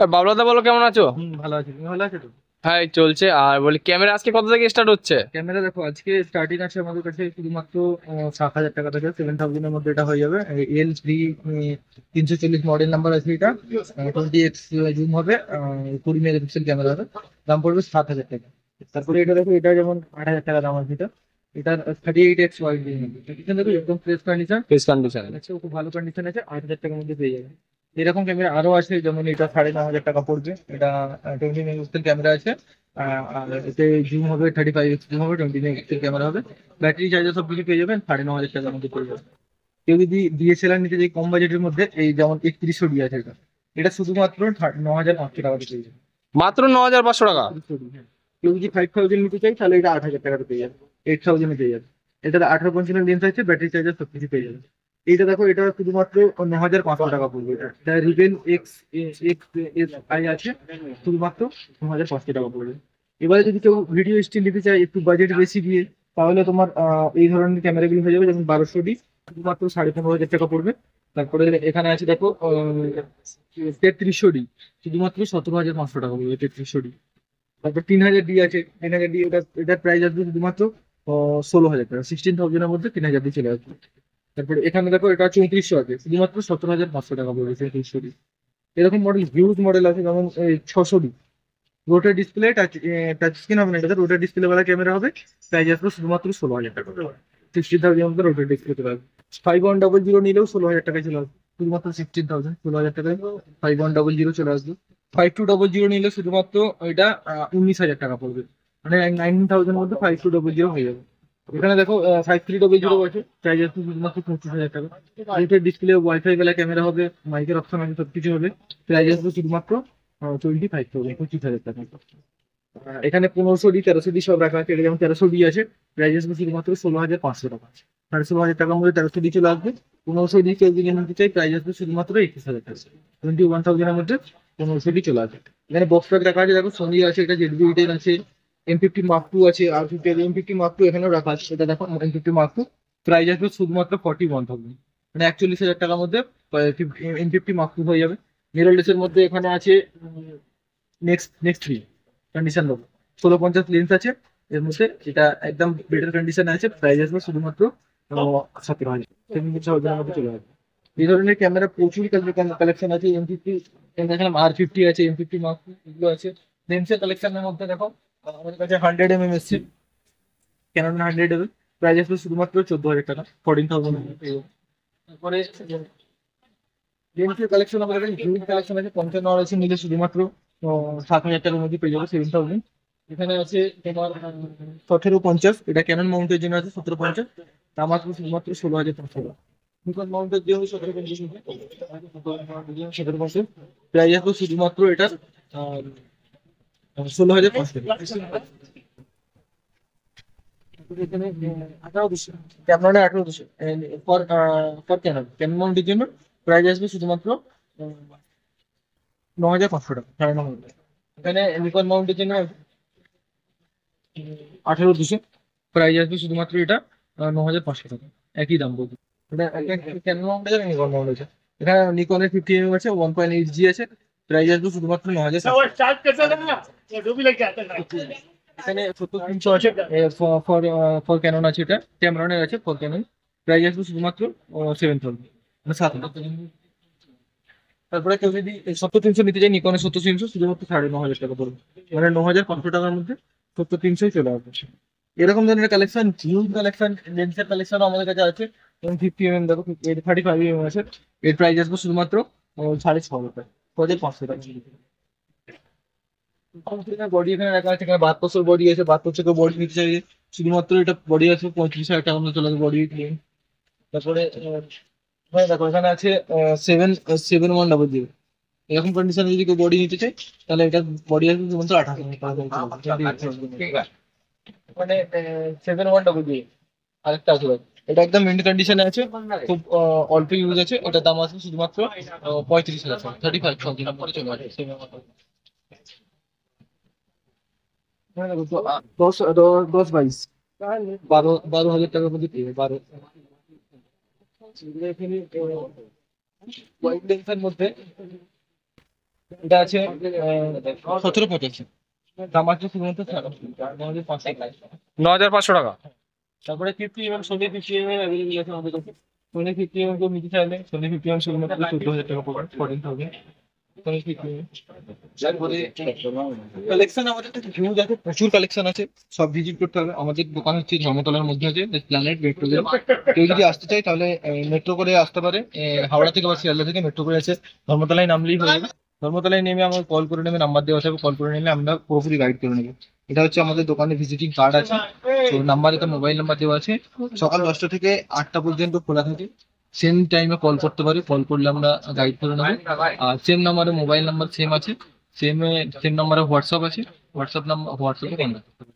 বাবলাদা বলো, কেমন আছো? ভালো আছি, তুমি ভালো আছো তো? হ্যাঁ, এই চলছে। আর বলি, ক্যামেরা আজকে কত থেকে স্টার্ট হচ্ছে? ক্যামেরা দেখো, আজকে স্টার্টিং আছে আমাদের কাছে শুধুমাত্র 7,000 টাকা থেকে 7,000-এর মধ্যে এটা হয়ে যাবে। L3 340 মডেল নাম্বার আছে এটা। 20x জুম হবে, 20 মেগাপিক্সেল ক্যামেরা হবে। দাম পড়বে 7,000 টাকা। তারপরে এটা দেখো, এটা যেমন 8,000 টাকা দাম আছে এটা। এটার 38x ওয়ারেন্টি হবে। দেখো একদম ফ্রেশ কন্ডিশন ফেস কন্ডিশন। আছে, খুব ভালো কন্ডিশন আছে, 8,000 টাকার মধ্যে পেয়ে যাবে। এরকম ক্যামেরা আরো আছে, যেমন এটা 9,500 টাকা পড়বে। এটা 20 মেগাপিক্সেল ক্যামেরা আছে। আর এতে জুম হবে, 35x জুম হবে, 20 মেগাপিক্সেল ক্যামেরা হবে। ব্যাটারি চার্জার সব কিছু পেয়ে যাবেন, 9,500 টাকার মধ্যে পেয়ে যাবেন। কেউ যদি ডিএসএলআর নিতে চাই কম বাজেটের মধ্যে, এই যেমন 3100 ডি আছে এটা। এটা শুধুমাত্র 9,500 টাকাতে পেয়ে যাবে। মাত্র 9,500 টাকা? 3100 ডি, হ্যাঁ। কেউ যদি 5,000 নিতে চাই তাহলে এটা 8,000 টাকাতে পেয়ে যাবে। 8,000 পেয়ে যাবে। এটাতে 18 লেন্স আছে, ব্যাটারি চার্জার সব কিছু পেয়ে যাবে। এইটা দেখো, এটা শুধুমাত্র 9,500 টাকা পড়বে। এটা rebel x x S I আছে, শুধুমাত্র 9,500 টাকা পড়বে। এবারে যদি কেউ ভিডিও স্টিল নিতে চায় একটু বাজেট বেশি দিয়ে, তাহলে তোমার এই ধরনের ক্যামেরাগুলো হয়ে যাবে, যেমন 1200 ডি, শুধুমাত্র 15,500 টাকা পড়বে। তারপরে এখানে আছে দেখো 3300 ডি, শুধুমাত্র 17,500 টাকা পড়বে 3300 ডি। তারপর 3,000 ডি আছে। 3,000 ডি, এটার প্রাইস আসবে শুধুমাত্র 16,000 টাকা। 16,000-এর মধ্যে 3,000 ডি চলে আসবে। তারপরে এখানে দেখো, এটা 3400 আছে, শুধুমাত্র 17,500 টাকা পড়বে 3400 ডি। এরকম মডেল, হিউজ মডেল আছে, যেমন 600 ডি। রোটার ডিসপ্লে, টাচ টাচ স্ক্রিন হবে না, এটা রোটার ডিসপ্লে वाला ক্যামেরা হবে। প্রাইস আসবে শুধুমাত্র 16,000 টাকা। 60,000 মধ্যে রোটার ডিসপ্লে চলে আসবে। 5100 নিলেও 16,000 টাকায় চলে আসবে, শুধুমাত্র 16,000, 16,000 টাকায় 5100 চলে আসবে। 5200 নিলে শুধুমাত্র এটা 19,000 টাকা পড়বে। মানে 19,000 মধ্যে 5200 হয়ে যাবে। এখানে দেখো 5300 আছে, প্রাইস আসবে শুধুমাত্র 25,000 টাকা। রোটার ডিসপ্লে, ওয়াইফাই वाला ক্যামেরা হবে, মাইকের অপশন আছে, সবকিছু হবে। প্রাইস আসবে শুধুমাত্র 25,000, 25,000 টাকা। এখানে 1500 ডি, 1300 ডি সব রাখা আছে। এটা যেমন 1300 ডি আছে, প্রাইস আসবে শুধুমাত্র 16,500 টাকা। 16,500 টাকার মধ্যে 1300 ডি চলে আসবে। 1500 ডি কেউ যদি নিতে চাই, প্রাইস আসবে শুধুমাত্র 21,000 টাকা। 21,000-এর মধ্যে 1500 ডি চলে আসবে। এখানে বক্স প্যাক রাখা আছে, দেখো সোনি আছে, এটা ZV-10 আছে, M50 Mark II আছে, R50 আছে, M50 Mark II এখানেও রাখা আছে। এটা দেখো M50 Mark II, প্রাইস আসবে শুধুমাত্র 41,000, মানে 41,000 টাকার মধ্যে M50 Mark II হয়ে যাবে। মিররলেস এর মধ্যে এখানে আছে নেক্সট নেক্সট থ্রি, কন্ডিশন লোক, 1650 লেন্স আছে এর মধ্যে। এটা একদম বেটার কন্ডিশনে আছে, প্রাইস আসবে শুধুমাত্র 17,000, 17,000-এর মধ্যে চলে আসবে। এই ধরনের ক্যামেরা প্রচুর কালেকশন আছে। M50, দেখলাম R50 আছে, M50 Mark II, এগুলো আছে। লেন্সের কালেকশনের মধ্যে দেখো, আমাদের কাছে 100 mm এসছে, ক্যানন 100 mm, প্রাইস আসবে শুধুমাত্র 14,000 টাকা, 14,000। তারপরে লেন্সের কালেকশন আমাদের কাছে হিউজ কালেকশন আছে। 55 আছে, নিলে শুধুমাত্র 7,000 টাকার মধ্যে পেয়ে যাবে, 7,000। এখানে আছে তোমার 1750, এটা ক্যানন মাউন্টের জন্য আছে 1750, দাম আসবে শুধুমাত্র 16,500 টাকা। নিকন মাউন্টের জন্য 1750, 1750 প্রাইস আসবে শুধুমাত্র এটা 16,500 টাকা। এখানে 18,200, Canon 18,200 for for Canon Canon মাউন্টের জন্য প্রাইস আসবে শুধুমাত্র 9,500 টাকা, 9,500 টাকা। এখানে নিকন মাউন্টের জন্য 18,200, প্রাইস আসবে শুধুমাত্র এটা 9,500 টাকা, একই দাম বলছি। এটা ক্যানন মাউন্ট আছে, নিকন মাউন্ট আছে। এখানে নিকনের 50 mm আছে, 1.8G আছে, প্রাইস আসবে শুধুমাত্র 9,000। এখানে 70-300 আছে, ফর ফর ক্যানন আছে, এটা ক্যামেরনের আছে, ফর ক্যানন, প্রাইস আসবে শুধুমাত্র 7,000, মানে 7,000। তারপরে কেউ যদি 70-300 নিতে চাই, নিকনের 70-300 শুধুমাত্র 9,500 টাকা পড়বে, মানে 9,500 টাকার মধ্যে 70-300 চলে আসবে। এরকম ধরনের কালেকশন, হিউজ কালেকশন, লেন্সের কালেকশন আমাদের কাছে আছে। এবং 50 mm দেখো, 35 mm আছে, এর প্রাইস আসবে শুধুমাত্র 6,500 টাকা, 6,500 টাকা। বডি এখানে রাখা আছে, এখানে 7200 বডি আছে, 7200 কেউ বডি নিতে চাই, শুধুমাত্র এটা বডি আছে 35,000 টাকার মধ্যে চলে আসবে বডি। তারপরে হ্যাঁ দেখো, এখানে আছে 7100, এরকম কন্ডিশনে যদি কেউ বডি নিতে চাই, তাহলে এটা বডি আসবে শুধুমাত্র 18,000 টাকা, মানে 7100। আরেকটা আছে ভাই, এটা একদম মিন্ট কন্ডিশনে আছে, খুব অল্প ইউজ আছে, এটার দাম আছে শুধুমাত্র 35,000 টাকা, 35,000 পরে চলে আসবে। হ্যাঁ দেখো, 10 10 22 12,000 টাকার মধ্যে পেয়ে যাবে, 12। এখানে ওয়াইড লেন্সের মধ্যে এটা আছে 1785, দাম আছে শুধুমাত্র 500 টাকা। 9500 টাকা। তারপরে 50 mm সোনি 50 mm অ্যাভেলেবল আছে আমাদের কাছে। সোনি 50 mm কেউ নিতে চাইলে সোনি 50 mm শুধুমাত্র 14,000 টাকা পড়বে, 14,000 সোনি 50 mm। তারপরে কালেকশন আমাদের কাছে হিউজ আছে, প্রচুর কালেকশন আছে, সব ভিজিট করতে হবে। আমাদের দোকান হচ্ছে ধর্মতলার মধ্যে আছে, প্ল্যানেট মেট্রো। কেউ যদি আসতে চায় তাহলে মেট্রো করে আসতে পারে, হাওড়া থেকে বা শিয়ালদা থেকে মেট্রো করে আছে, ধর্মতলায় নামলেই হয়ে যাবে। ধর্মতলায় নেমে আমাকে কল করে নেবে, নাম্বার দেওয়া থাকবে, কল করে নিলে আমরা পুরোপুরি গাইড করে নেবো। এটা হচ্ছে আমাদের দোকানে ভিজিটিং কার্ড আছে, তো নাম্বার, এটা মোবাইল নাম্বার দেওয়া আছে। সকাল 10টা থেকে 8টা পর্যন্ত খোলা থাকে, সেম টাইমে কল করতে পারি, কল করলে আমরা গাইড করে নেবো। আর সেম নাম্বারে মোবাইল নাম্বার সেম আছে, সেম নাম্বারে হোয়াটসঅ্যাপ আছে, হোয়াটসঅ্যাপে কন্ট্যাক্ট করতে পারি।